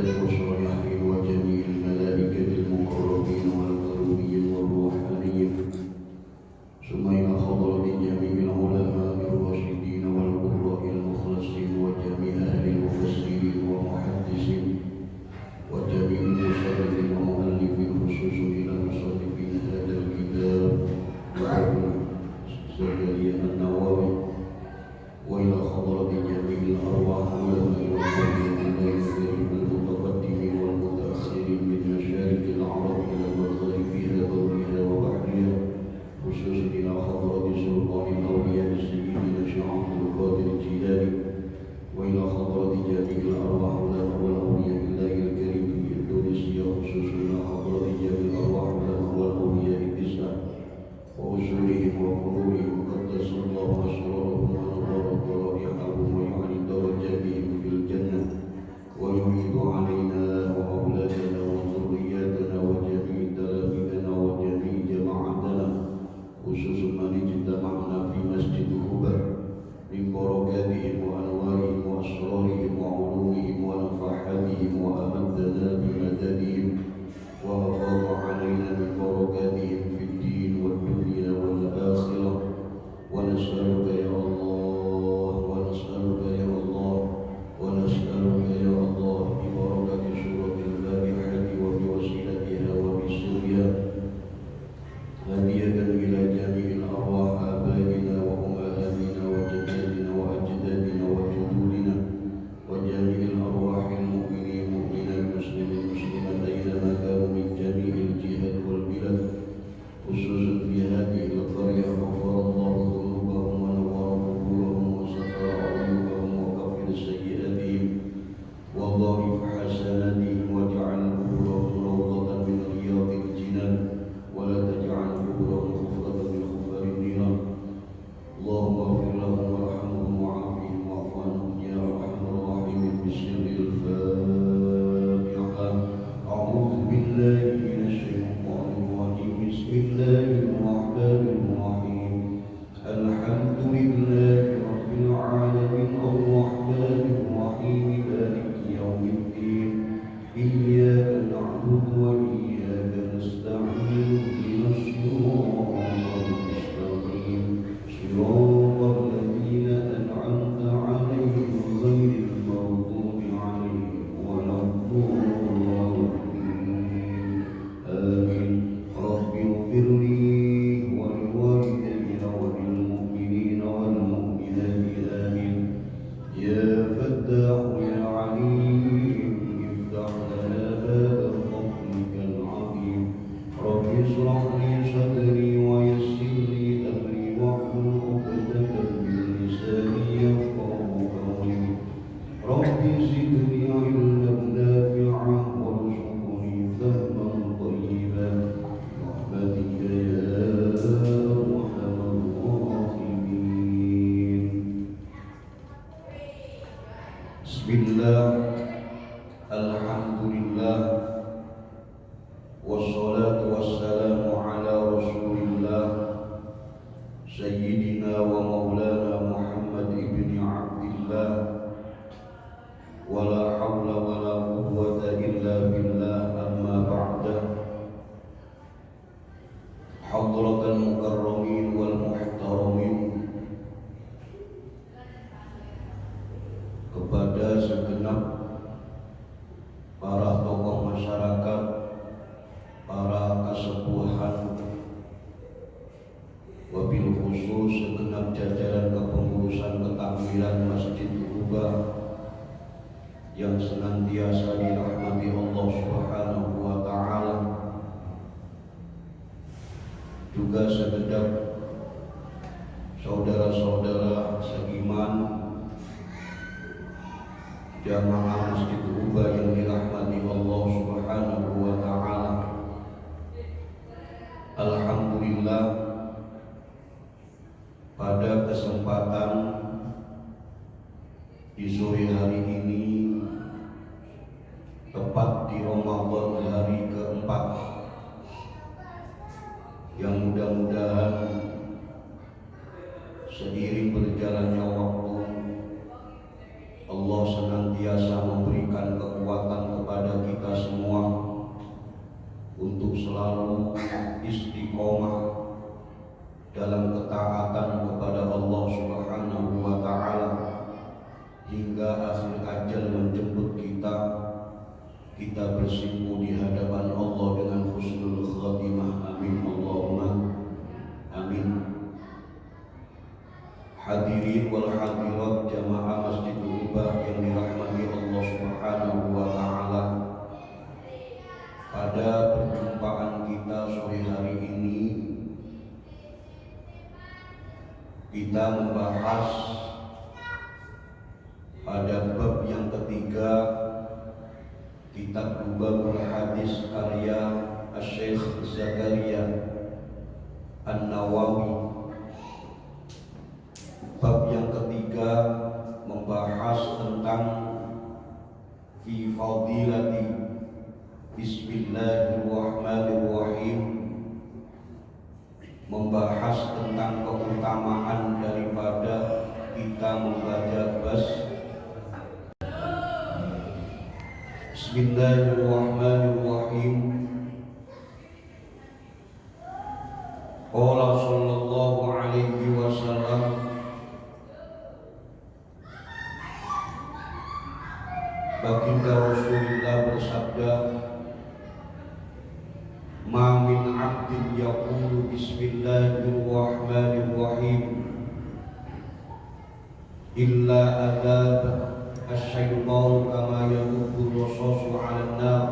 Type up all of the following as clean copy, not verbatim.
والصالحين وجميع الملائكة المقربين والكروبين والروحانيين، ثم إلى حضرة جميع العلماء الراشدين والقراء المخلصين وجميع أهل المفسرين والمحدثين وجميع المصنفين ومؤلفين، خصوصا إلى مصنفين هذا الكتاب وأبو زكريا النووي، وإلى حضرة جميع الأرواح علماء والمؤمنين المتقدمين والمتأخرين من مشارق العرب إلى مغاربها برها وبحرها، خصوصا إلى حضرة سلطان الأولياء سيدنا الشيخ عبد القادر الجيلاني، وإلى حضرة جميع الأرواح والأولياء الله الكريم في إندونيسيا، خصوصا إلى حضرة جميع الأرواح والأولياء التسعة وأصولهم وفروعهم، قدس الله أسرارهم ونور ضرائحهم ويعلي درجاتهم في الجنة، ويعيد علينا وأولادنا وذرياتنا وجميع تلاميذنا وجميع جماعتنا، خصوصا من اجتمعنا في مسجد خبر، من بركاتهم وأنوارهم وأسرارهم وعلومهم ونفحاتهم، وأمدنا بمددهم وأفاض علينا من بركاتهم في الدين والدنيا والآخرة. ونسألك يا الله، ونسألك يا الله، ونسألك يا الله ببركة سورة الفاتحة وبوسيلتها وبسرها هدية إلى جميع الأرواح آبائنا وأمهاتنا وجداتنا وأجدادنا وجدودنا وجميع الأرواح المؤمنين مؤمنات مسلمين مسلمات أينما كانوا من جميع الجهات والبلاد، خصوصا في هذه القرية، غفر الله ذنوبهم ونور قبورهم وستر عيوبهم وكفر سيئاتهم وضاعف حسناتهم، واجعل قبورهم روضة من رياض الجنان، ولا تجعل قبورهم حفرة من حفر النيران. اللهم اغفر لهم وارحمهم وعافهم واعف عنهم يا ارحم الراحمين. بسر الفاتحة. أعوذ بالله من الشيطان الرجيم. بسم الله الرحمن الرحيم. الحمد لله رب العالمين الرحمن الرحيم مالك يوم الدين، إياك نعبد وإياك نستعين، اهدنا الصراط المستقيم، صراط الذين أنعمت عليهم غير المغضوب عليهم ولا الضالين. آمين. رب اغفر لي ولوالدي وللمؤمنين والمؤمنات. آمين. يا فتاح يا عليم افتح لنا باب فضلك العظيم. رب اشرح لي صدري ويسر لي أمري واحلل عقدة من لساني يفقهوا قولي. رب زدني علما نافعا وارزقني فهما طيبا برحمتك يا أرحم الراحمين. بسم الله، الحمد لله، والصلاة والسلام على رسول الله سيدنا ومولانا محمد بن عبد الله، ولا حول ولا قوة إلا بالله. أما بعد، حضرة المكرمين والمحترمين, kepada segenap para tokoh masyarakat, para kesepuhan, wabil khusus segenap jajaran kepengurusan ketakmiran Masjid Quba yang senantiasa dirahmati Allah Subhanahu wa Ta'ala, juga segenap saudara-saudara seiman jamaah Masjid Quba yang dirahmati Allah Subhanahu wa Ta'ala. Alhamdulillah, pada kesempatan di sore hari ini, tepat di Ramadan hari keempat, yang mudah-mudahan seiring berjalannya waktu Allah senantiasa memberikan kekuatan kepada kita bersimpu di hadapan Allah dengan husnul khatimah. Amin Allahumma amin. Hadirin wal hadirat jamaah Masjidul Ubah yang dirahmati Allah Subhanahu wa taala. Pada perjumpaan kita sore hari ini kita membahas pada bab yang ketiga kitab Lubabul Hadis karya Syekh Zakaria An-Nawawi. Bab yang ketiga membahas tentang fi fadilati Bismillahirrahmanirrahim, membahas tentang keutamaan daripada kita membaca Bismillahirrahmanirrahim. Qala sallallahu alaihi wasallam, baginda Rasulullah bersabda, ma min abdin yaqulu bismillahirrahmanirrahim illa adab asy-syaitanu kama yadubbu rasasu 'alan nar.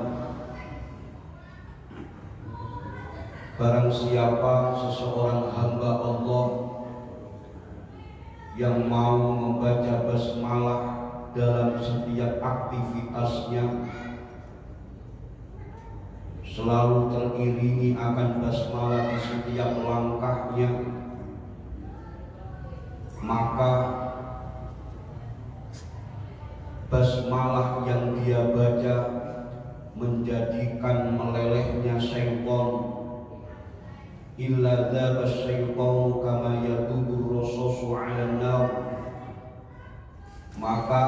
Barang siapa seseorang hamba Allah yang mau membaca basmalah dalam setiap aktivitasnya, selalu teriringi akan basmalah di setiap langkahnya, maka basmalah yang dia baca menjadikan melelehnya syaitan. Illa dzaba syaitanu kama yadubu rasasu 'alan nar. Maka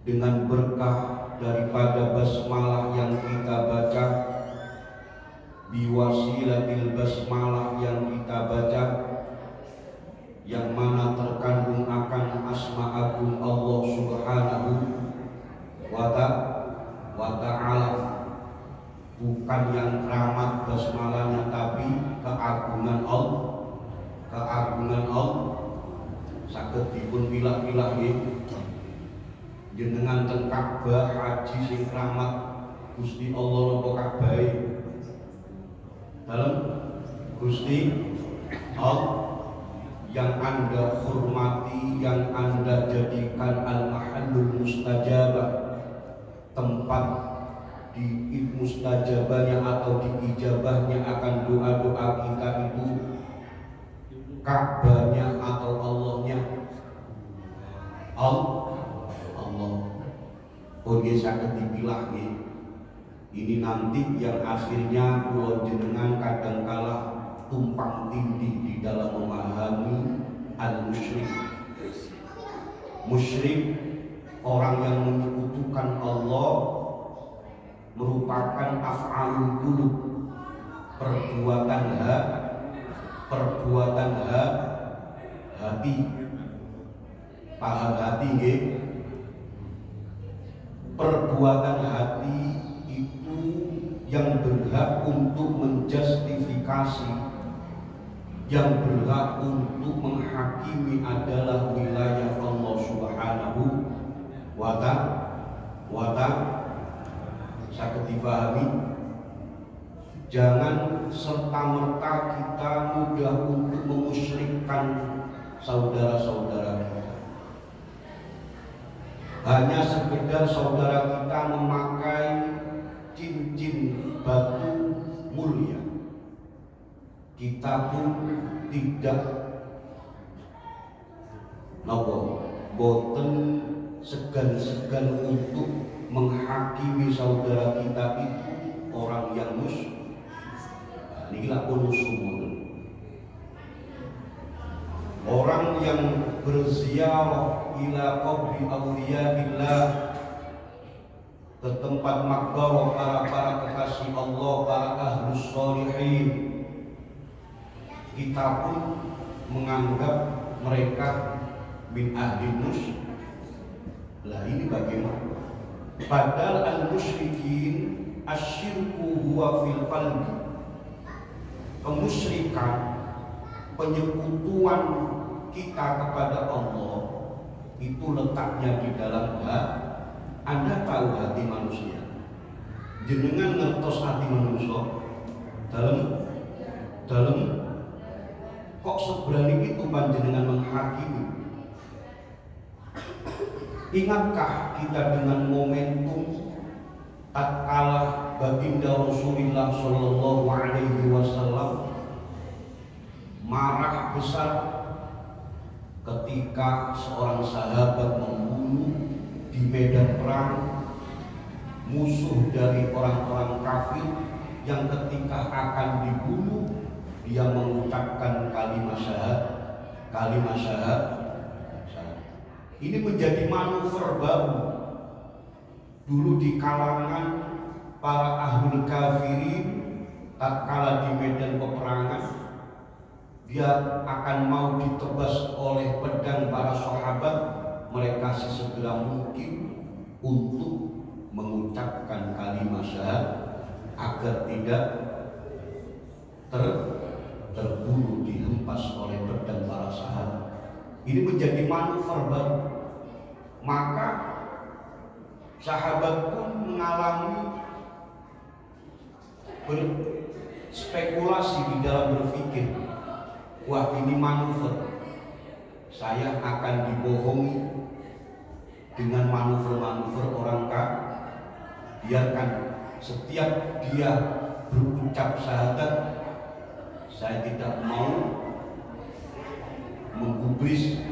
dengan berkah daripada basmalah yang kita baca, biwasilatil basmalah yang kita baca, yang mana terkandung akan asma agung Allah Subhanahu wa ta'ala, bukan yang keramat basmalahnya tapi keagungan Allah. Saged dipun pilah-pilah nggih, jenengan teng Ka'bah haji sing keramat Gusti Allah napa kabahe? Dalem Gusti Allah yang Anda hormati, yang Anda jadikan al-mahallul mustajabah, tempat di mustajabahnya atau diijabahnya akan doa-doa kita itu Ka'bahnya atau Allahnya Allah. Oh nggih, saged dipilah nggih. Ini nanti yang akhirnya kula jenengan kadangkala tumpang tindih di dalam memahami al-musyrik. Musyrik, orang yang menyekutukan Allah, merupakan af'alul qulub, perbuatan hati. Paham hati nggih? Perbuatan hati itu yang berhak untuk menjustifikasi, yang berhak untuk menghakimi adalah wilayah Allah Subhanahu wa ta'ala. Saged dipahami? Jangan serta-merta kita mudah untuk memusyrikkan saudara-saudara kita. Hanya sekedar saudara kita memakai cincin batu mulia, kita pun tidak boten segan-segan untuk menghakimi saudara kita itu orang yang musyrik. Niki lakon musuh. Orang yang berziarah ila qabri awliyaillah, ke tempat makbaro para kekasih Allah, para ahlus sholihin, kita pun menganggap mereka min ahli musyrik. Lah ini bagaimana? Badal al-musyrikin asyirku huwa fil qalbi. Kemusyrikan, penyekutuan kita kepada Allah itu letaknya di dalam hati. Anda tahu hati manusia? Jenengan ngertos hati manusia dalam kok seberani itu panjenengan menghakimi? Ingatkah kita dengan momentum tatkala baginda Rasulullah Shallallahu Alaihi Wasallam marah besar ketika seorang sahabat membunuh di medan perang musuh dari orang-orang kafir yang ketika akan dibunuh dia mengucapkan kalimat syahadat. Ini menjadi manuver baru dulu di kalangan para ahlul kafirin. Tatkala di medan peperangan dia akan mau ditebas oleh pedang para sahabat, mereka sesegera mungkin untuk mengucapkan kalimat syahadat agar tidak terbunuh dihempas oleh pedang para sahabat. Ini menjadi manuver baru. Maka sahabat pun mengalami berspekulasi di dalam berpikir, wah ini manuver, saya akan dibohongi dengan manuver-manuver orang kafir. Biarkan setiap dia berucap syahadat, saya tidak mau menggubris,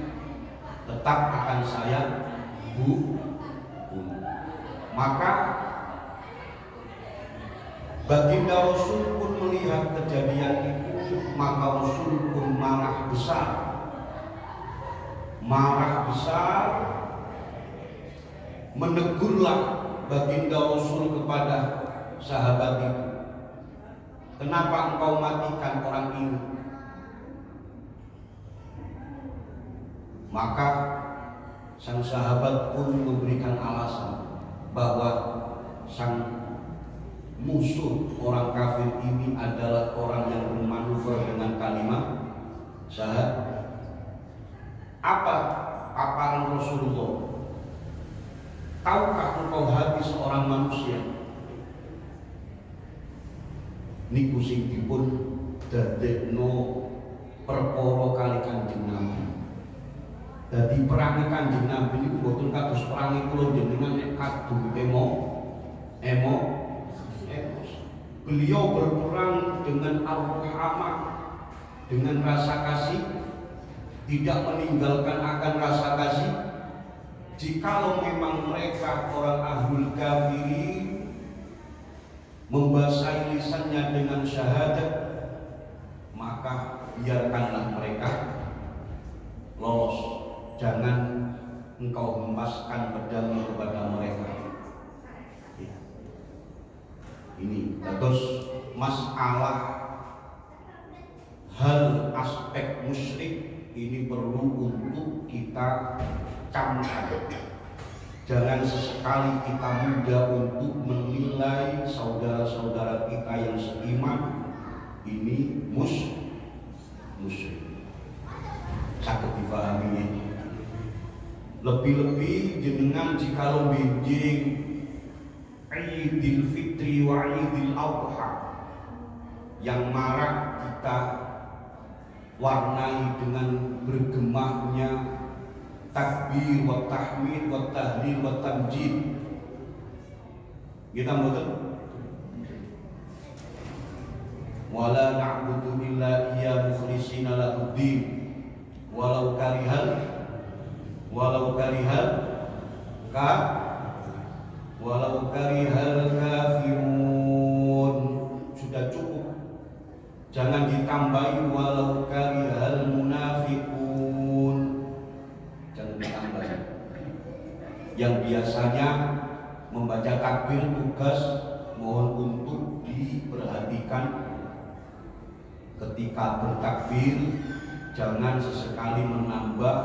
tetap akan saya bunuh. Maka baginda Rasul pun melihat kejadian itu, maka Rasul pun marah besar, menegurlah baginda Rasul kepada sahabat itu, kenapa engkau matikan orang ini? Maka sang sahabat pun memberikan alasan bahwa sang musuh orang kafir ini adalah orang yang bermanuver dengan kalimat syahadat. Apa paparan Rasulullah? Tahukah engkau hati seorang manusia? Niku sing dipun dadekno perkara kali Kanjeng Nabi. Dadi perangi Kanjeng Nabi niku boten kados perangi kula jenengan nek kadung emos. Beliau berperang dengan ar-rahmah, dengan rasa kasih, tidak meninggalkan akan rasa kasih. Jikalau memang mereka orang ahlul kafirin membasahi lisannya dengan syahadat, maka biarkanlah mereka lolos. Jangan engkau hempaskan pedang kepada mereka. Ya. Ini terus masalah hal aspek musyrik ini perlu untuk kita camkan. Jangan sesekali kita mudah untuk menilai saudara-saudara kita yang seiman ini musyrik. Sakit dipahami ini. Lebih-lebih jenengan jikalau benjing Idul Fitri wa Idul Adha yang marak kita warnai dengan bergemahnya takbir wa tahmid wa tahlil wa tamjid. Kita betul. Wala na'budu illa iya mukhlishina lahuddin walau karihal kafirun. Sudah cukup, jangan ditambahi walau karihal munafiqun, jangan ditambahi. Yang biasanya membaca takbir tugas mohon untuk diperhatikan ketika bertakbir, jangan sesekali menambah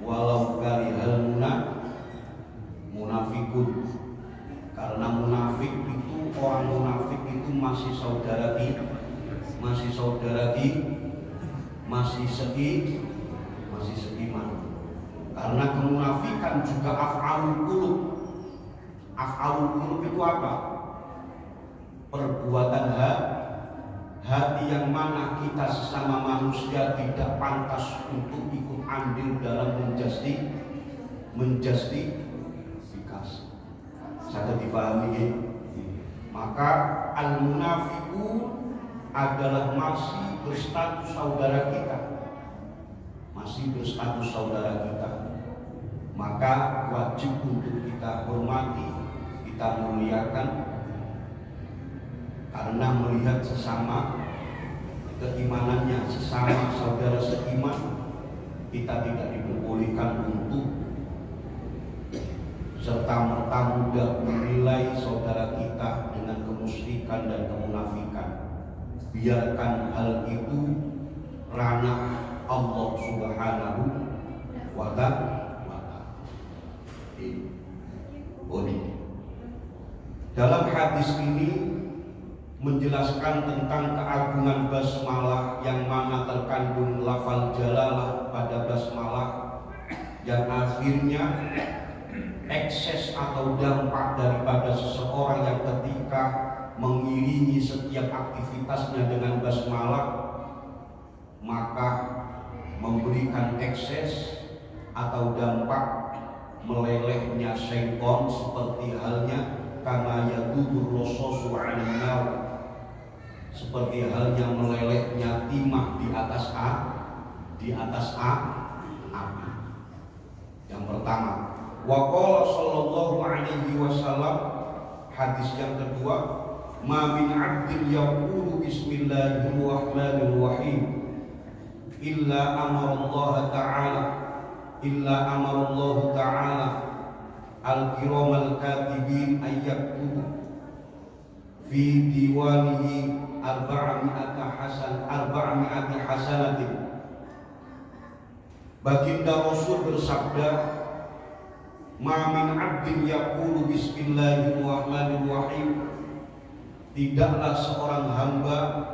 walau karihal munafikun. Karena munafik itu, orang munafik itu masih saudara kita, masih seiman. Karena kemunafikan juga af'alul qulub. Af'alul qulub itu apa? Perbuatan hati yang mana kita sesama manusia tidak pantas untuk ikut andil dalam menjustifikasi. Saya dipahami ya? Maka al-munafiqun adalah masih berstatus saudara kita, maka wajib untuk kita hormati, kita muliakan, karena melihat sesama keimanannya, sesama saudara seiman, kita tidak diperbolehkan untuk serta-merta mudah menilai saudara kita dengan kemusyrikan dan kemunafikan. Biarkan hal itu ranah Allah Subhanahu wa ta'ala. Dalam hadis ini menjelaskan tentang keagungan basmalah, yang mana terkandung lafal jalalah pada basmalah, yang akhirnya ekses atau dampak daripada seseorang yang ketika mengiringi setiap aktivitasnya dengan basmalah, maka memberikan ekses atau dampak melelehnya syaitan, seperti halnya kama yadudur rasul an-nar, seperti halnya melelehnya timah di atas api. Yang pertama, wa qala sallallahu alaihi wasallam, hadis yang kedua, ma min 'abdin yaqulu bismillahirrahmanirrahim illa amara Allah ta'ala al-kiramal katibin ayyaktubu fi diwanihi arba'ami'ati hasanatin. Baginda Rasul bersabda, ma min 'abdin yaqulu bismillahirrahmanirrahim, tidaklah seorang hamba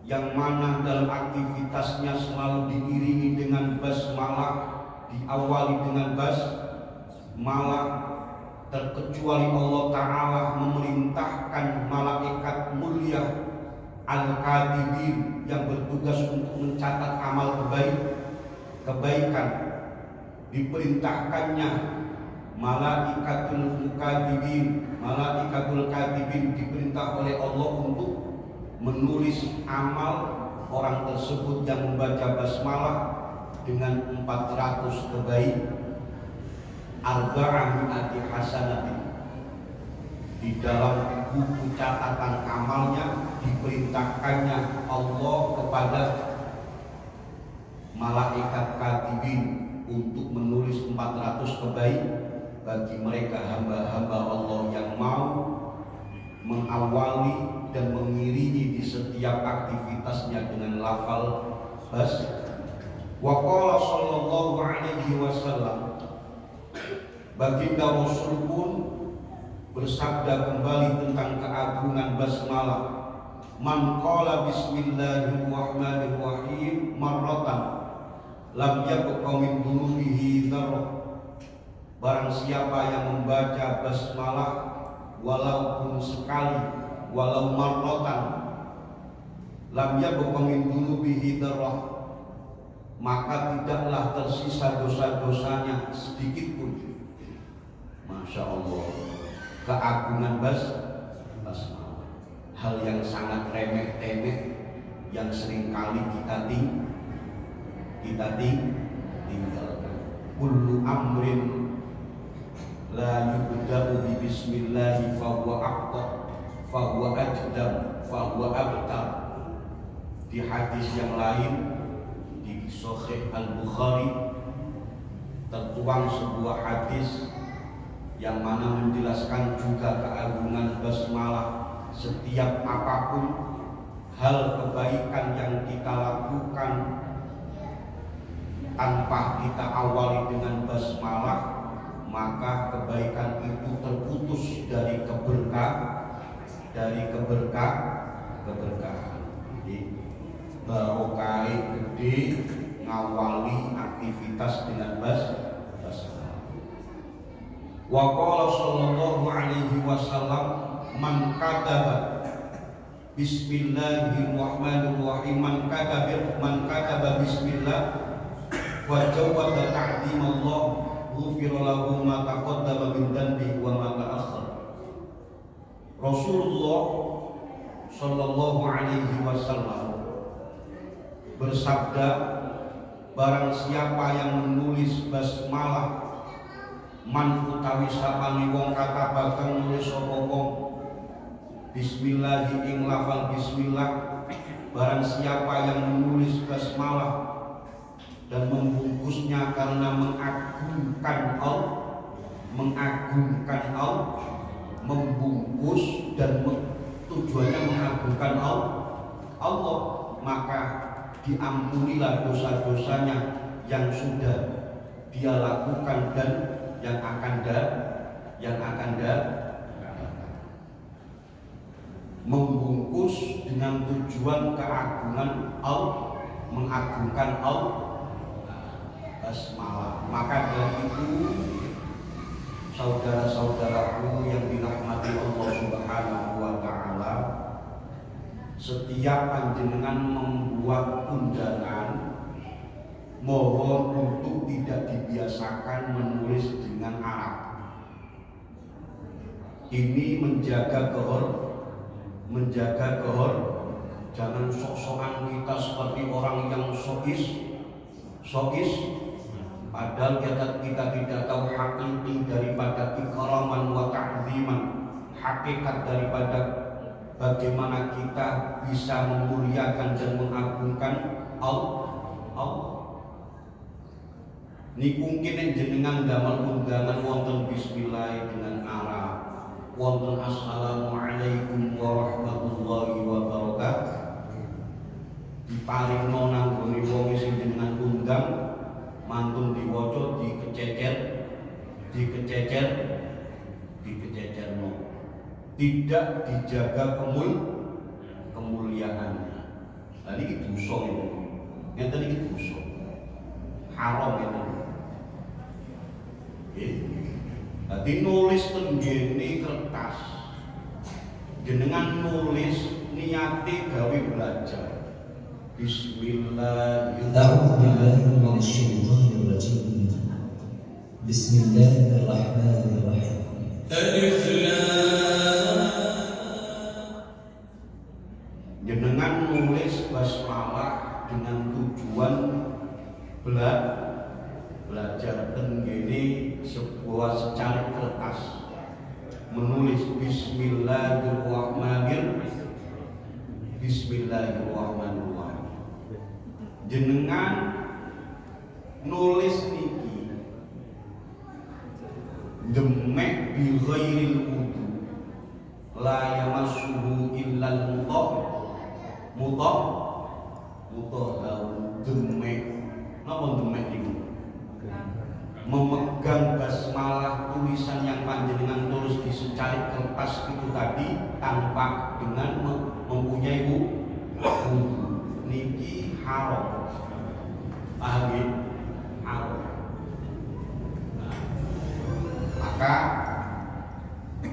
yang mana dalam aktivitasnya selalu diiringi dengan basmalah, diawali dengan basmalah, terkecuali Allah Ta'ala memerintahkan malaikat mulia al-katibin yang bertugas untuk mencatat amal kebaikan, diperintahkannya malaikatul katibin diperintah oleh Allah untuk menulis amal orang tersebut yang membaca basmalah dengan 400 arba'ami'ati hasanatin. Di dalam buku catatan amalnya diperintahkannya Allah kepada malaikat katibin untuk menulis 400 bagi mereka hamba-hamba Allah yang mau mengawali dan mengiringi di setiap aktivitasnya dengan lafal bas. Wa qala sallallahu alaihi wasallam, baginda Rasul pun bersabda kembali tentang keagungan basmalah, man qala bismillahirrahmanirrahim marratan lam yabqa min dhunubihi dzarrah, barang siapa yang membaca basmalah walaupun sekali, walau marratan, lam yabqa min dhunubihi dzarrah, maka tidaklah tersisa dosa-dosanya sedikit pun. Masya Allah, keagungan basmalah, hal yang sangat remeh-temeh yang seringkali kita tinggalkan. Kullu amrin la yubda'u bi bismillah fahuwa aqta fahuwa ajdam fahuwa abtar. Di hadis yang lain di Sahih Al-Bukhari tertuang sebuah hadis yang mana menjelaskan juga keagungan basmalah. Setiap apapun hal kebaikan yang kita lakukan tanpa kita awali dengan basmalah, maka kebaikan itu terputus dari dari keberkahan. Jadi barokah gede ngawali aktivitas dengan basmalah. Wa qala sallallahu alaihi wasallam man kataba bismillahirrahmanirrahim man kataba bismillah wa jawada ta'zimallah ghufira lahu ma taqaddama min dhanbihi wa ma ta'akhkhar. Rasulullah sallallahu alaihi wasallam bersabda, barang siapa yang menulis basmalah man utawi sapane wong kata bakal nulis sapa wong bismillah ing lafal bismillah, barang siapa yang menulis basmalah dan membungkusnya karena mengagungkan Allah, membungkus dan tujuannya mengagungkan Allah, maka diampunilah dosa-dosanya yang sudah dia lakukan dan yang akan membungkus dengan tujuan keagungan Allah, mengagungkan Allah, basmalah. Maka dari itu saudara-saudaraku yang dirahmati Allah Subhanahu wa Ta'ala, setiap panjenengan membuat undangan, mohon untuk tidak dibiasakan menulis dengan Arab. Ini menjaga jangan sok-sokan kita seperti orang yang sokis, padahal kita tidak tahu hakiki daripada ikraman wa ta'ziman, hakikat daripada bagaimana kita bisa memuliakan dan mengagungkan Allah. Niku mungkin jenengan damel undangan wonten bismillah dengan Arab, wonten assalamualaikum warahmatullahi wabarakatuh, diparingno nanggone wong sing jenengan undang mantun diwaca dikececerno, tidak dijaga kemuliaannya. Lah niki dosa itu. Ngeten iki dosa. Haram itu. Dadi nulis tenggene kertas. Jenengan nulis niate gawe belajar. Bismillahirrahmanirrahim. Bismillahirrahmanirrahim. Alif Lam. Jenengan nulis basmalah dengan tujuan belajar tenggene sebuah secari kertas, menulis Bismillahirrahmanirrahim. Jenengan nulis niki demek bi ghairil wudu la yamassuhu illal mutahharun. Demek napa demek niku? Memegang basmalah tulisan yang panjenengan tulis di secari kertas itu tadi tanpa dengan mempunyai wudu, niki haram. Paham ya? Haram. Maka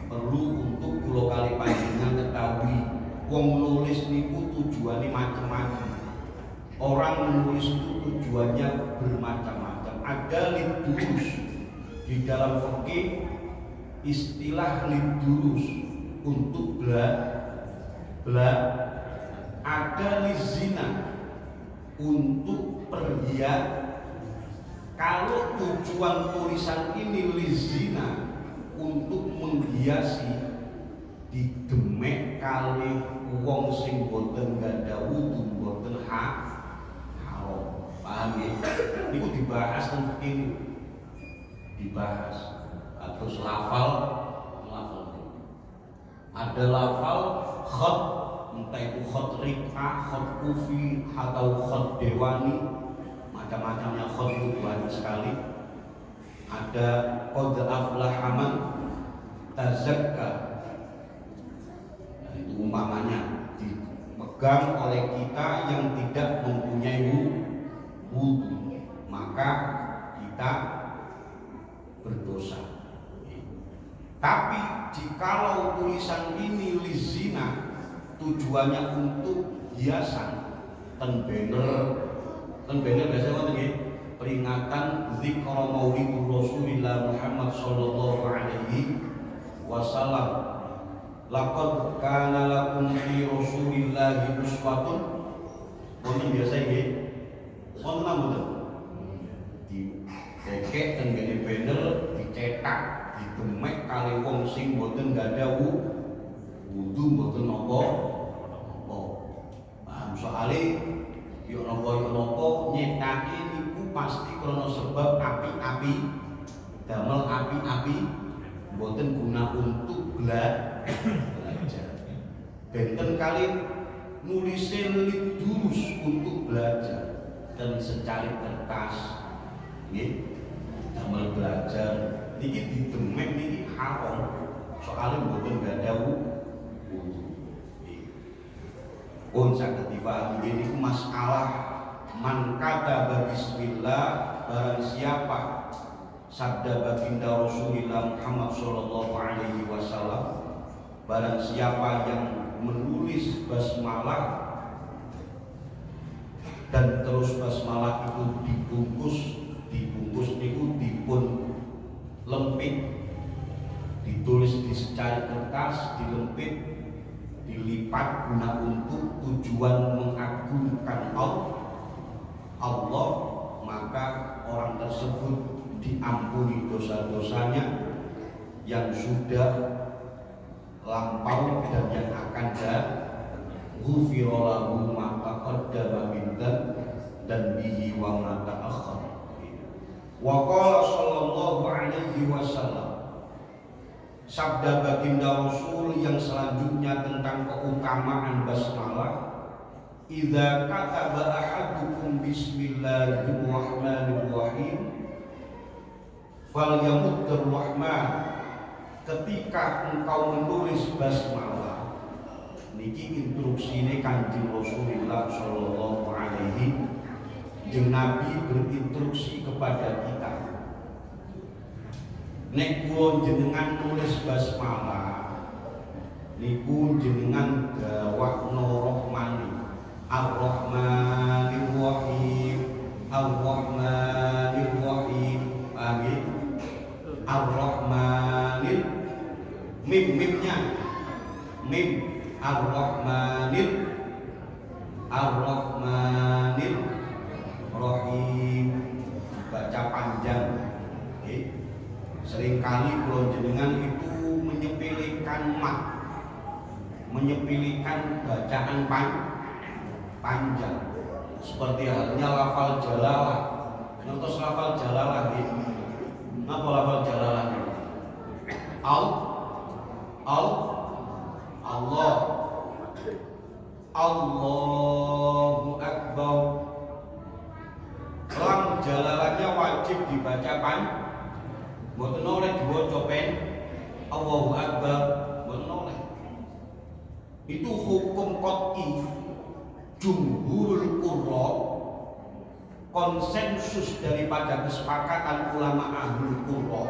perlu untuk kula kali panjenengan ketahui, wong nulis niku tujuannya macam-macam. Orang menulis itu tujuannya bermacam-macam. Ada lidurus di dalam fikih, istilah lidurus untuk ada lizina untuk perhiasan. Kalau tujuan tulisan ini lizina untuk menghiasi, didemek kali wong sing boten gada wudu, boten haram. Paham ya? Itu dibahas tentang ini, dibahas. Terus lafal. Ada lafal khot, entah itu khot rik'ah, khot kufi, atau khot dewani, macam-macamnya khot itu banyak sekali. Ada qad aflaha man tazakka, itu dipegang oleh kita yang tidak mempunyai wudu, maka kita berdosa. Tapi jikalau tulisan ini lizina, tujuannya untuk hiasan, ten banner biasanya apa nih? Peringatan dzikra maulidur Rasulillah Muhammad sallallahu alaihi wasallam. Laqad kana lakum fi Rasulillahi uswatun. Wonten biasa iki. Wonten mboten? Dikek ten banner, dicetak, didemek kali wong sing mboten gadah wudu mboten napa. Paham soalé yo napa nyetake niku pasti krana sebab api-api damel api-api mboten guna untuk belajar. Benten kali nulisin lidurus untuk belajar dan secari kertas nggih damel belajar niki didemek niki haram soalé mboten gadah wudu. Pun saged dipahami niku masalah man kata bismillah, barang siapa sabda baginda Rasulullah Muhammad sallallahu alaihi wasallam, barang siapa yang menulis basmalah dan terus basmalah itu dibungkus niku dipun lempit, ditulis di secari kertas, dilempit, dilipat guna untuk tujuan mengagungkan Allah, maka orang tersebut diampuni dosa-dosanya yang sudah lampau dan yang akan ghufira lahu ma taqaddama min dan bihi wa ma ta'akhkhar. Wa qala sallallahu alaihi wasallam, sabda baginda Rasul yang selanjutnya tentang keutamaan basmalah, idza kataba ahadukum bismillahirrahmanirrahim falyamuddur rahman, ketika engkau menulis basmalah niki instruksine Kanjeng Rasulullah sallallahu alaihi jeung Nabi berinstruksi kepada kita. Nek kula jenengan nulis basmalah niku jenengan gawakno rahmani ar-rahmanir-rahim ar-rahmanir-rahim amin ar-rahmanir mimnya mim ar-rahmanir rahim, baca panjang. Seringkali kula jenengan itu menyepelekan bacaan panjang, seperti halnya lafal jalalah. Contoh lafal jalalah gitu. Apa lafal jalalah? Allah, Allahu Akbar. Lam jalalahnya wajib dibaca mboten oleh diwaca Allahu Akbar, mboten oleh. Itu hukum qat'i. Jumhurul qurra, konsensus daripada kesepakatan ulama ahlul qurra,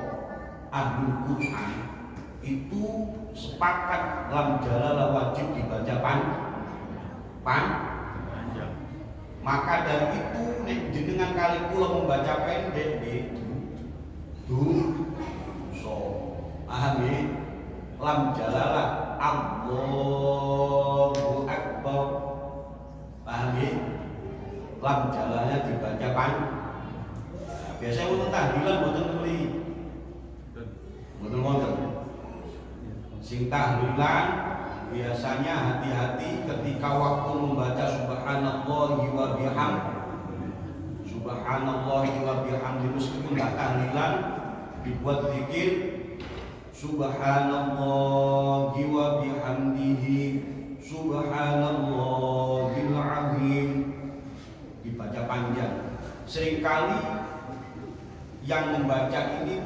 ahlul Quran itu sepakat lam jalalah wajib dibaca panjang. Maka dari itu nek jenengan kali kula membaca pendek paham ya? Lam jalalah Allahu Akbar, paham ya? Lam jalalahnya dibaca biasanya untuk tahlilan mboten nuli, mboten wonten. Sing tahlilan biasanya hati-hati ketika waktu membaca subhanallahi wa bihamdi, meskipun tak tahlilan dibuat zikir subhanallahi wa bihamdihi subhanallahil azim, dibaca panjang. Seringkali yang membaca ini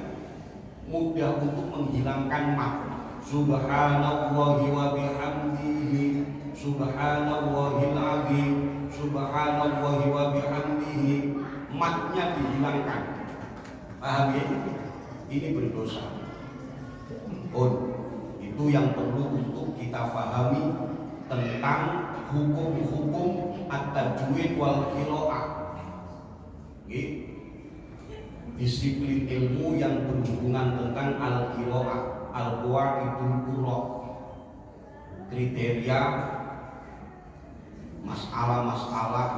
mudah untuk menghilangkan mat, Subhanallahi wa bihamdihi, subhanallahil azim, subhanallahi wa bihamdihi. Matnya dihilangkan. Paham ya? Ini berdosa. Itu yang perlu untuk kita pahami tentang hukum-hukum at-tajwid wal qiraah. Disiplin ilmu yang berhubungan tentang al-qiraah, al-qawaidul qurra, kriteria, masalah-masalah,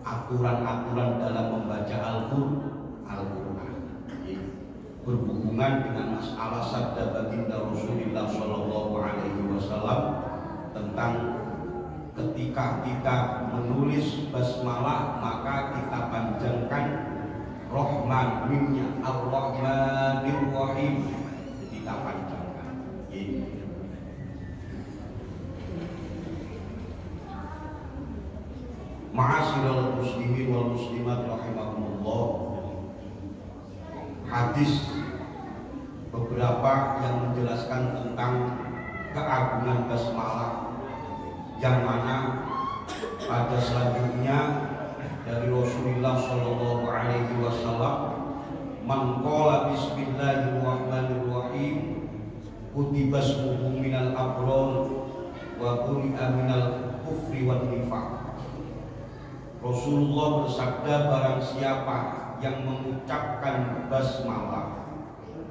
aturan-aturan dalam membaca Al-Qur'an, berhubungan dengan masalah sabda baginda Rasulullah Shallallahu Alaihi Wasallam tentang ketika kita menulis basmalah maka kita panjangkan Rahman mimnya, Ar-Rahmanir Rahim, kita panjangkan. Ma'asyiral muslimin wal muslimat rahimakumullah. Hadis beberapa yang menjelaskan tentang keagungan basmalah, yang mana pada selanjutnya dari Rasulullah Shallallahu Alaihi Wasallam, man qala bismillahirrahmanirrahim kutiba ismuhu minal abrar wa buri'a minal kufri wan nifaq. Rasulullah bersabda, barang siapa yang mengucapkan basmalah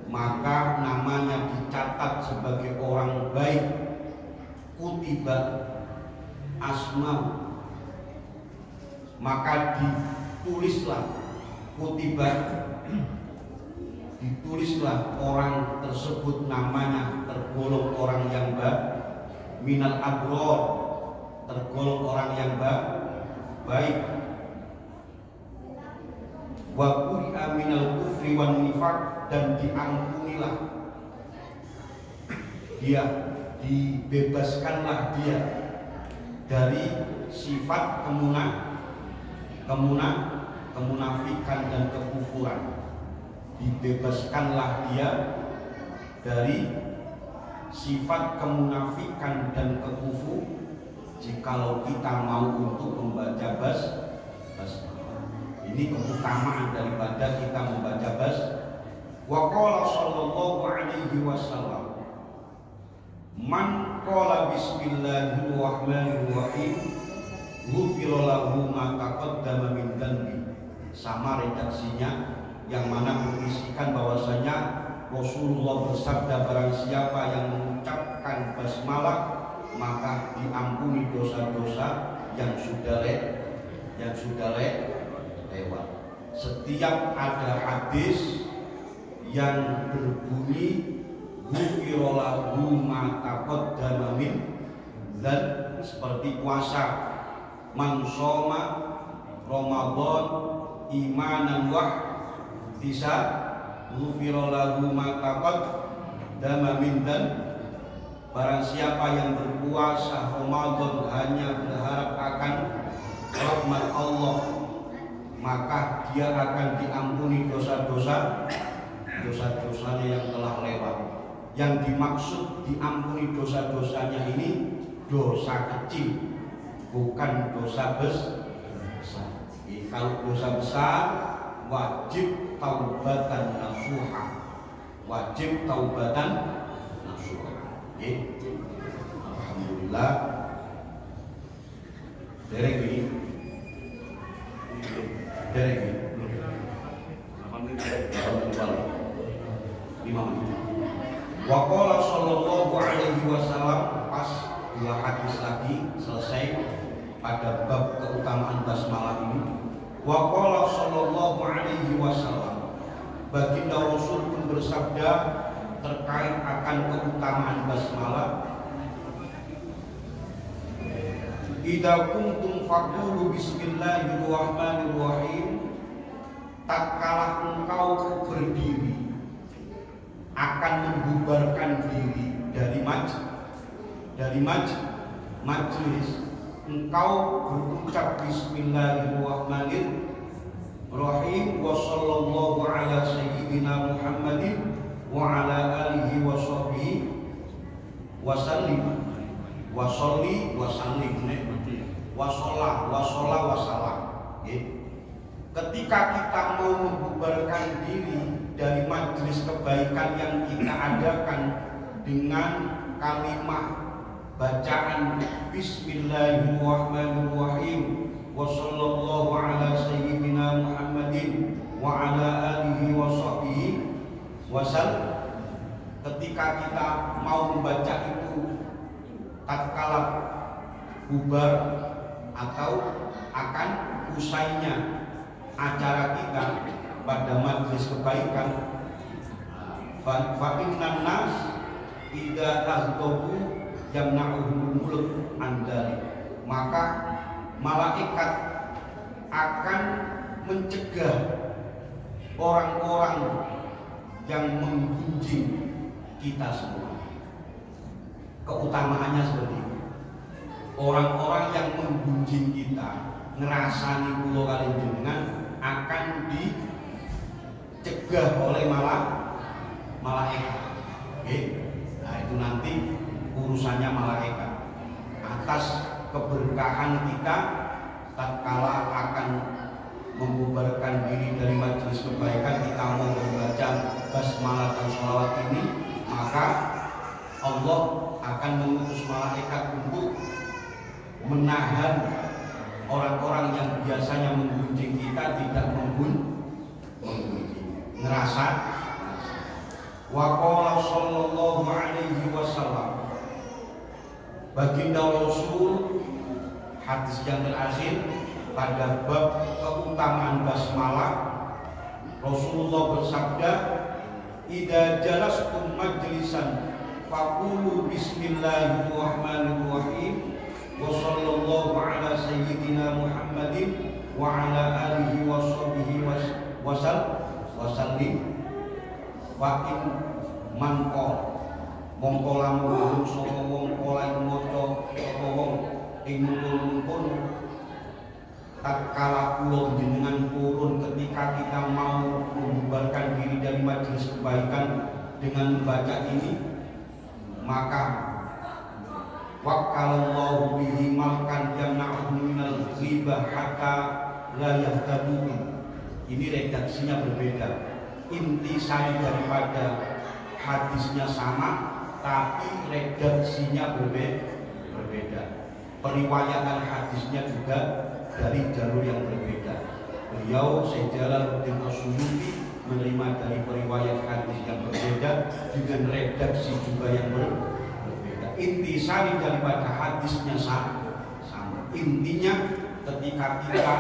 maka namanya dicatat sebagai orang baik, kutiba asma, maka ditulislah, kutiba ditulislah orang tersebut namanya tergolong orang yang baik, minal abrar, tergolong orang yang baik, wa quri'a minal kufri wan nifaq, dan diampunilah dia, dibebaskanlah dia dari sifat kemunafikan dan kekufuran, dibebaskanlah dia dari sifat kemunafikan dan kekufuran jikalau kita mau untuk membaca basmalah. Ini keutamaan daripada kita membaca basmalah. Wa qala sallallahu alaihi wasallam, man qala bismillahirrahmanirrahim ghufira lahu ma taqaddama min dhanbi. Sama redaksinya, yang mana berisikan bahwasanya Rasulullah bersabda, barang siapa yang mengucapkan basmalah maka diampuni dosa-dosa yang sudah lewat. Setiap ada hadis yang berbunyi ghufira lahu ma taqaddama min dzan, seperti puasa, man shoma Ramadan imanan wa ihtisaban ghufira lahu ma taqaddama min dzan. Barang siapa yang berpuasa Ramadan hanya berharap akan rahmat Allah, maka dia akan diampuni dosa-dosanya yang telah lewat. Yang dimaksud diampuni dosa-dosanya ini dosa kecil, bukan dosa besar. Kalau dosa besar wajib taubatan nasuha, wajib taubatan nasuha. Alhamdulillah. Derek ini. Wa qala sallallahu alaihi wasallam, pas dua hadis lagi selesai pada bab keutamaan basmalah ini. Wa qala sallallahu alaihi wasallam, baginda Rasul pun bersabda terkait akan keutamaan basmalah, idza kuntum faqulu bismillahirrahmanirrahim, tatkala engkau berdiri akan membubarkan diri dari majlis, engkau berucap bismillahirrahmanirrahim wa sallallahu ala sayyidina Muhammadin wa ala alihi wa sahbihi wasallim, wasolli wasallim, wasolah wasalam. Ketika kita mau membubarkan diri dari majelis kebaikan yang kita adakan dengan kalimat bacaan Bismillahirrahmanirrahim wa sallallahu ala sayyidina Muhammadin wa ala alihi wa sahbihi wasallam. Ketika kita mau membaca itu tatkala bubar atau akan usainya acara kita pada majelis kebaikan, fa innan nas idza azdabu yamna'uhum mulk andari, maka malaikat akan mencegah orang-orang yang menggunjing kita semua. Keutamaannya seperti itu. Orang-orang yang menggunjing kita, ngerasani kula kali jenengan, akan dicegah oleh malaikat. Nah itu nanti urusannya malaikat. Atas keberkahan kita tatkala akan membubarkan diri dari majelis kebaikan, kita mau membaca basmalah dan sholawat ini, maka Allah akan mengutus malaikat untuk menahan orang-orang yang biasanya menggunjing kita tidak menggunjing. Ngerasa wa qala sallallahu alaihi wasallam, baginda Rasul hadis yang terakhir pada bab keutamaan basmalah, Rasulullah bersabda, idza jalastum majlisan faqulu bismillahirrahmanirrahim wa sallallahu ala sayyidina Muhammadin wa ala alihi wa sahbihi wasallim. Wa in man mongko lamun sapa wong ora maca sapa wong ing mungkul tatkala kula jenengan turun ketika kita mau membubarkan diri dari majelis kebaikan dengan membaca ini, maka waqalallahu bihi malkan yamna'uhu minal ghibah hatta la yahtadu. Ini redaksinya berbeda. Intisari daripada hadisnya sama, tapi redaksinya berbeda. Periwayatan hadisnya juga dari jalur yang berbeda. Beliau Syekh Jalaluddin As-Suyuti menerima dari periwayat hadis yang berbeda dengan redaksi juga yang berbeda. Intisari daripada hadisnya sama. Intinya ketika kita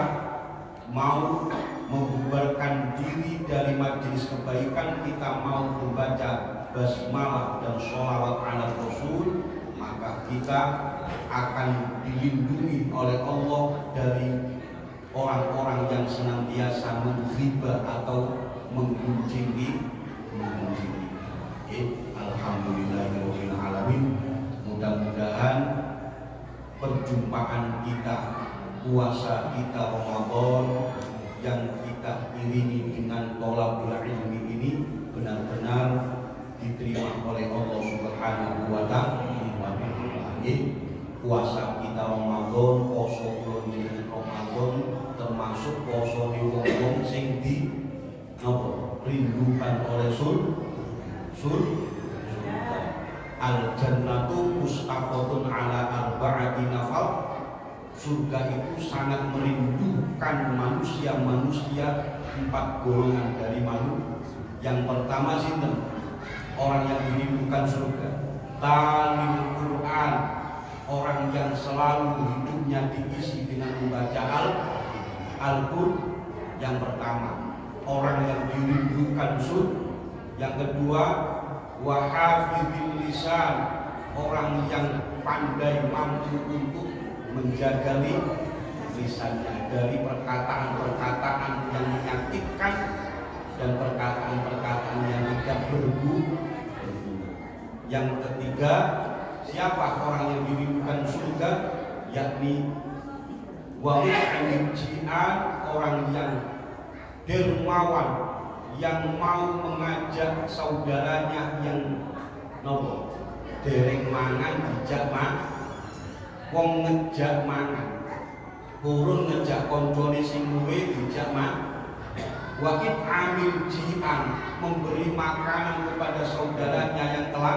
mau membubarkan diri dari majelis kebaikan, kita mau membaca basmalah dan sholawat ala Rasul, maka kita akan dilindungi oleh Allah dari orang-orang yang senantiasa menghibah atau menggunjingi. Alhamdulillahirabbil alamin. Mudah-mudahan perjumpaan kita, puasa kita Ramadan yang kita iringi dengan thalabul ilmi ini benar-benar diterima oleh Allah Subhanahu wa ta'ala. Puasa kita Ramadan, poso bulan Ramadan, termasuk poso di wong-wong sing di rindukan oleh surga. Al-jannatu mustaqatun ala arba'ati nafal. Surga itu sangat merindukan manusia-manusia 4 golongan dari manusia. Yang pertama sinten? Orang yang dirindukan surga. Talil Quran, orang yang selalu hidupnya diisi dengan membaca Al-Qur'an. Yang pertama, orang yang dirindukan surga. Yang kedua, wahafidil lisan, orang yang pandai mampu untuk menjaga lisannya dari perkataan-perkataan yang menyakitkan dan perkataan-perkataan yang tidak berguna. Yang ketiga, siapa orang yang dirindukan surga? Yakni wa'idji'an, orang yang dermawan, yang mau mengajak saudaranya yang dereng mangan dijak wong ngejak mangan turun ngejak koncone sing luwe dijak wakit amil ji'an memberi makanan kepada saudaranya yang telah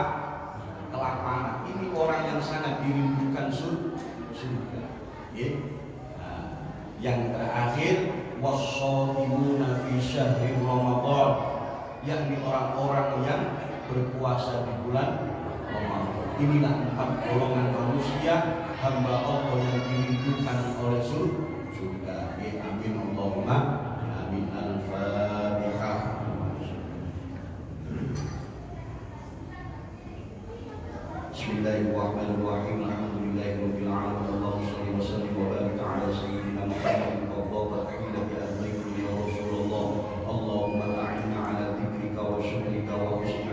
kelaparan. Ini orang yang sangat dirindukan surga. Ya. Nah, yang terakhir was-shaimuna fi syahri Ramadan, yakni orang-orang yang berpuasa di bulan Ramadan. Inilah 4 golongan manusia hamba Allah yang dirindukan oleh surga. Ya, amin Allahumma amin. Al-Fatihah. Bismillahirrahmanirrahim. Alhamdulillahirabbil alamin. Allahumma shalli wa sallim wa barik ala sayyidina Muhammadin wa barik ala ya Rasulullah. Allahumma a'inna ala dzikrika wa syukrika wa husni